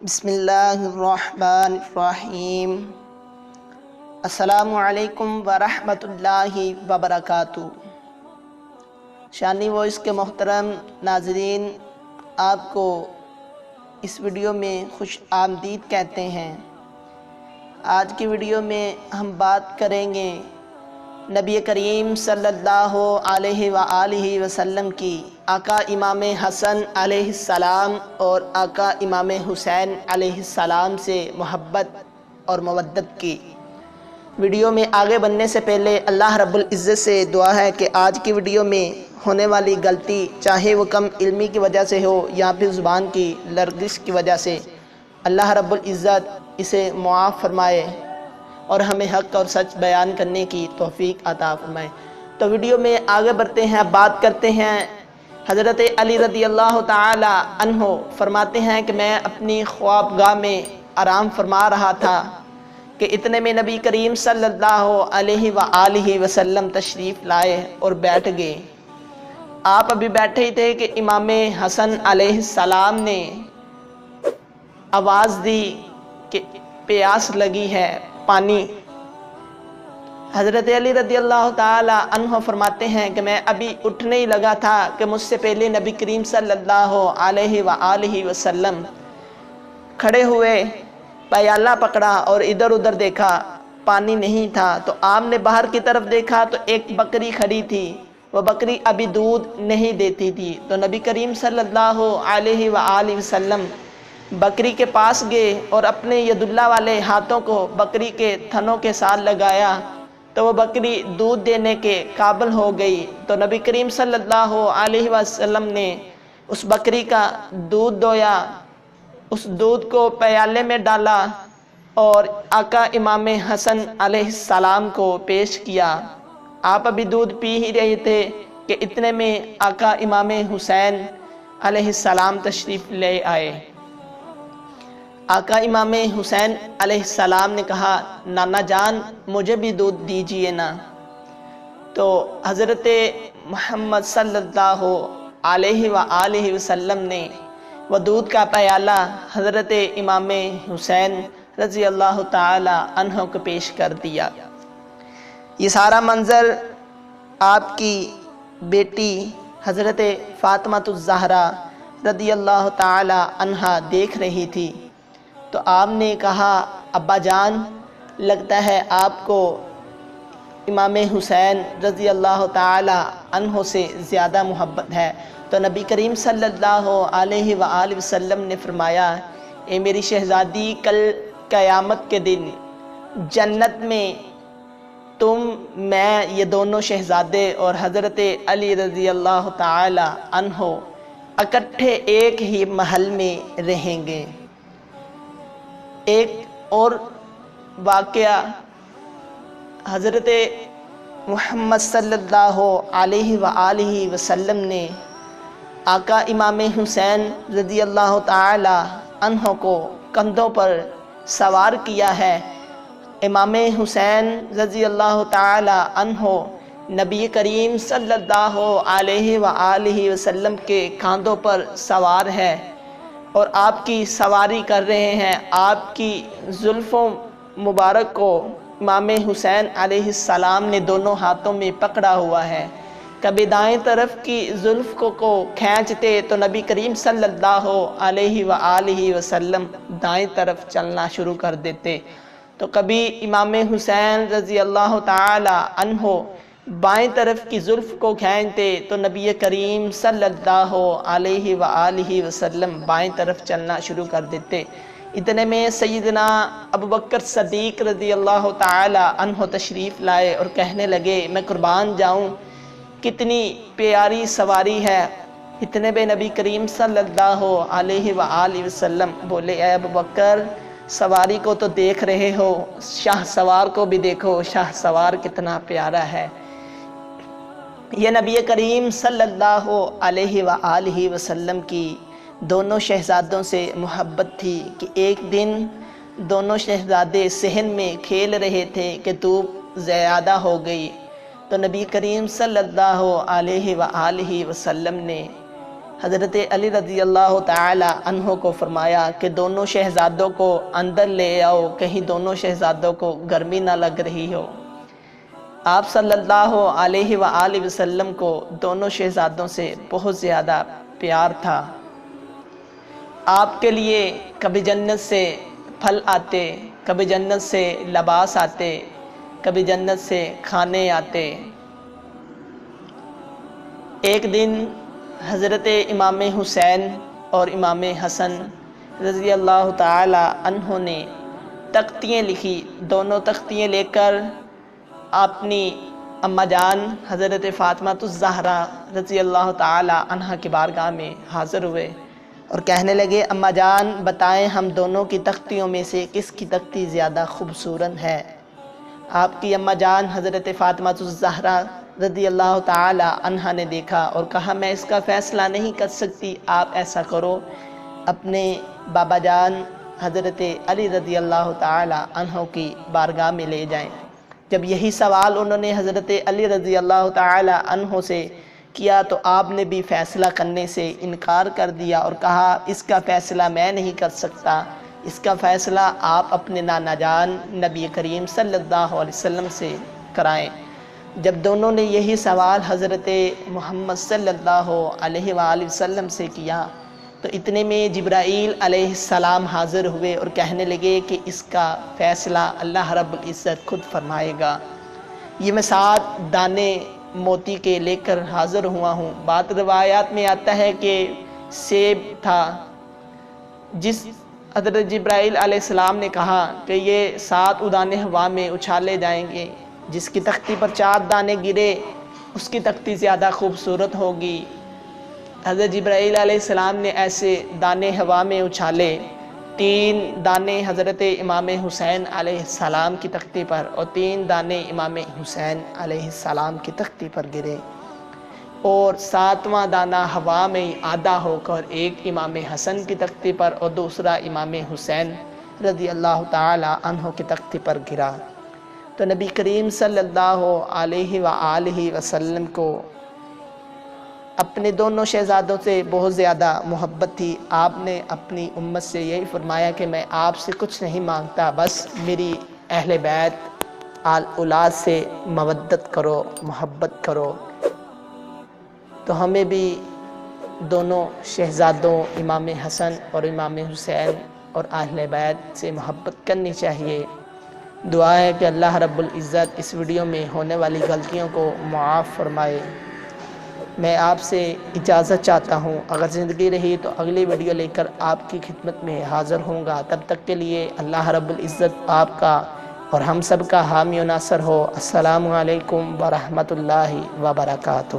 بسم اللہ الرحمن الرحیم۔ السلام علیکم ورحمۃ اللہ وبرکاتہ۔ شانی وائس کے محترم ناظرین، آپ کو اس ویڈیو میں خوش آمدید کہتے ہیں۔ آج کی ویڈیو میں ہم بات کریں گے نبی کریم صلی اللہ علیہ وآلہ وسلم کی آقا امام حسن علیہ السلام اور آقا امام حسین علیہ السلام سے محبت اور مودت کی۔ ویڈیو میں آگے بڑھنے سے پہلے اللہ رب العزت سے دعا ہے کہ آج کی ویڈیو میں ہونے والی غلطی، چاہے وہ کم علمی کی وجہ سے ہو یا پھر زبان کی لرزش کی وجہ سے، اللہ رب العزت اسے معاف فرمائے اور ہمیں حق اور سچ بیان کرنے کی توفیق عطا فرمائے۔ تو ویڈیو میں آگے بڑھتے ہیں، بات کرتے ہیں۔ حضرت علی رضی اللہ تعالی عنہ فرماتے ہیں کہ میں اپنی خوابگاہ میں آرام فرما رہا تھا کہ اتنے میں نبی کریم صلی اللہ علیہ وآلہ وسلم تشریف لائے اور بیٹھ گئے۔ آپ ابھی بیٹھے ہی تھے کہ امام حسن علیہ السلام نے آواز دی کہ پیاس لگی ہے، پانی۔ حضرت علی رضی اللہ تعالی عنہ فرماتے ہیں کہ میں ابھی اٹھنے ہی لگا تھا کہ مجھ سے پہلے نبی کریم صلی اللہ علیہ وآلہ وسلم کھڑے ہوئے، پیالہ پکڑا اور ادھر ادھر دیکھا، پانی نہیں تھا۔ تو آپ نے باہر کی طرف دیکھا تو ایک بکری کھڑی تھی، وہ بکری ابھی دودھ نہیں دیتی تھی۔ تو نبی کریم صلی اللہ علیہ وآلہ وسلم بکری کے پاس گئے اور اپنے ید اللہ والے ہاتھوں کو بکری کے تھنوں کے ساتھ لگایا تو وہ بکری دودھ دینے کے قابل ہو گئی۔ تو نبی کریم صلی اللہ علیہ وسلم نے اس بکری کا دودھ دویا، اس دودھ کو پیالے میں ڈالا اور آقا امام حسن علیہ السلام کو پیش کیا۔ آپ ابھی دودھ پی ہی رہے تھے کہ اتنے میں آقا امام حسین علیہ السلام تشریف لے آئے۔ آقا امام حسین علیہ السلام نے کہا، نانا جان مجھے بھی دودھ دیجئے نا۔ تو حضرت محمد صلی اللہ علیہ وآلہ وسلم نے وہ دودھ کا پیالہ حضرت امام حسین رضی اللہ تعالی عنہ کو پیش کر دیا۔ یہ سارا منظر آپ کی بیٹی حضرت فاطمہ الزہرا رضی اللہ تعالی عنہا دیکھ رہی تھی۔ تو آپ نے کہا، ابا جان لگتا ہے آپ کو امام حسین رضی اللہ تعالی عنہ سے زیادہ محبت ہے۔ تو نبی کریم صلی اللہ علیہ وآلہ وسلم نے فرمایا، اے میری شہزادی، کل قیامت کے دن جنت میں تم، میں، یہ دونوں شہزادے اور حضرت علی رضی اللہ تعالی عنہ اکٹھے ایک ہی محل میں رہیں گے۔ ایک اور واقعہ، حضرت محمد صلی اللہ علیہ وآلہ وسلم نے آقا امام حسین رضی اللہ تعالی عنہ کو کندھوں پر سوار کیا ہے۔ امام حسین رضی اللہ تعالی عنہ نبی کریم صلی اللہ علیہ وآلہ وسلم کے کاندھوں پر سوار ہے اور آپ کی سواری کر رہے ہیں۔ آپ کی زلفوں مبارک کو امام حسین علیہ السلام نے دونوں ہاتھوں میں پکڑا ہوا ہے۔ کبھی دائیں طرف کی زلف کو کھینچتے تو نبی کریم صلی اللہ علیہ وآلہ وسلم دائیں طرف چلنا شروع کر دیتے، تو کبھی امام حسین رضی اللہ تعالی عنہ بائیں طرف کی زلف کو کھینچتے تو نبی کریم صلی اللہ علیہ وآلہ وسلم بائیں طرف چلنا شروع کر دیتے۔ اتنے میں سیدنا ابوبکر صدیق رضی اللہ تعالی عنہ تشریف لائے اور کہنے لگے، میں قربان جاؤں، کتنی پیاری سواری ہے۔ اتنے میں نبی کریم صلی اللہ علیہ وآلہ وسلم بولے، اے ابوبکر، سواری کو تو دیکھ رہے ہو، شاہ سوار کو بھی دیکھو، شاہ سوار کتنا پیارا ہے۔ یہ نبی کریم صلی اللہ علیہ وآلہ وسلم کی دونوں شہزادوں سے محبت تھی کہ ایک دن دونوں شہزادے صحن میں کھیل رہے تھے کہ دھوپ زیادہ ہو گئی۔ تو نبی کریم صلی اللہ علیہ وآلہ وسلم نے حضرت علی رضی اللہ تعالی عنہ کو فرمایا کہ دونوں شہزادوں کو اندر لے آؤ، کہیں دونوں شہزادوں کو گرمی نہ لگ رہی ہو۔ آپ صلی اللہ علیہ وآلہ وسلم کو دونوں شہزادوں سے بہت زیادہ پیار تھا۔ آپ کے لیے کبھی جنت سے پھل آتے، کبھی جنت سے لباس آتے، کبھی جنت سے کھانے آتے۔ ایک دن حضرت امام حسین اور امام حسن رضی اللہ تعالی عنہ نے تختیاں لکھی۔ دونوں تختیاں لے کر اپنی اماں جان حضرت فاطمہ الزہرا رضی اللہ تعالی عنہ کی بارگاہ میں حاضر ہوئے اور کہنے لگے، اماں جان بتائیں ہم دونوں کی تختیوں میں سے کس کی تختی زیادہ خوبصورت ہے؟ آپ کی اماں جان حضرت فاطمہ الزہرا رضی اللہ تعالی عنہ نے دیکھا اور کہا، میں اس کا فیصلہ نہیں کر سکتی، آپ ایسا کرو اپنے بابا جان حضرت علی رضی اللہ تعالی عنہ کی بارگاہ میں لے جائیں۔ جب یہی سوال انہوں نے حضرت علی رضی اللہ تعالی عنہ سے کیا تو آپ نے بھی فیصلہ کرنے سے انکار کر دیا اور کہا، اس کا فیصلہ میں نہیں کر سکتا، اس کا فیصلہ آپ اپنے نانا جان نبی کریم صلی اللہ علیہ وسلم سے کرائیں۔ جب دونوں نے یہی سوال حضرت محمد صلی اللہ علیہ وآلہ وسلم سے کیا تو اتنے میں جبرائیل علیہ السلام حاضر ہوئے اور کہنے لگے کہ اس کا فیصلہ اللہ رب العزت خود فرمائے گا۔ یہ میں 7 دانے موتی کے لے کر حاضر ہوا ہوں۔ بات روایات میں آتا ہے کہ سیب تھا، جس حضرت جبرائیل علیہ السلام نے کہا کہ یہ 7 دانے ہوا میں اچھالے جائیں گے، جس کی تختی پر 4 دانے گرے اس کی تختی زیادہ خوبصورت ہوگی۔ حضرت جبرائیل علیہ السلام نے ایسے دانے ہوا میں اچھالے، 3 دانے حضرت امام حسین علیہ السلام کی تختی پر اور 3 دانے امام حسین علیہ السلام کی تختی پر گرے، اور 7واں دانہ ہوا میں آدھا ہو کر ایک امام حسن کی تختی پر اور دوسرا امام حسین رضی اللہ تعالی عنہ کی تختی پر گرا۔ تو نبی کریم صلی اللہ علیہ وآلہ وسلم کو اپنے دونوں شہزادوں سے بہت زیادہ محبت تھی۔ آپ نے اپنی امت سے یہی فرمایا کہ میں آپ سے کچھ نہیں مانگتا، بس میری اہل بیت آل اولاد سے مودت کرو، محبت کرو۔ تو ہمیں بھی دونوں شہزادوں امام حسن اور امام حسین اور اہل بیت سے محبت کرنی چاہیے۔ دعا ہے کہ اللہ رب العزت اس ویڈیو میں ہونے والی غلطیوں کو معاف فرمائے۔ میں آپ سے اجازت چاہتا ہوں، اگر زندگی رہی تو اگلی ویڈیو لے کر آپ کی خدمت میں حاضر ہوں گا۔ تب تک کے لیے اللہ رب العزت آپ کا اور ہم سب کا حامی و ناصر ہو۔ السلام علیکم ورحمۃ اللہ وبرکاتہ۔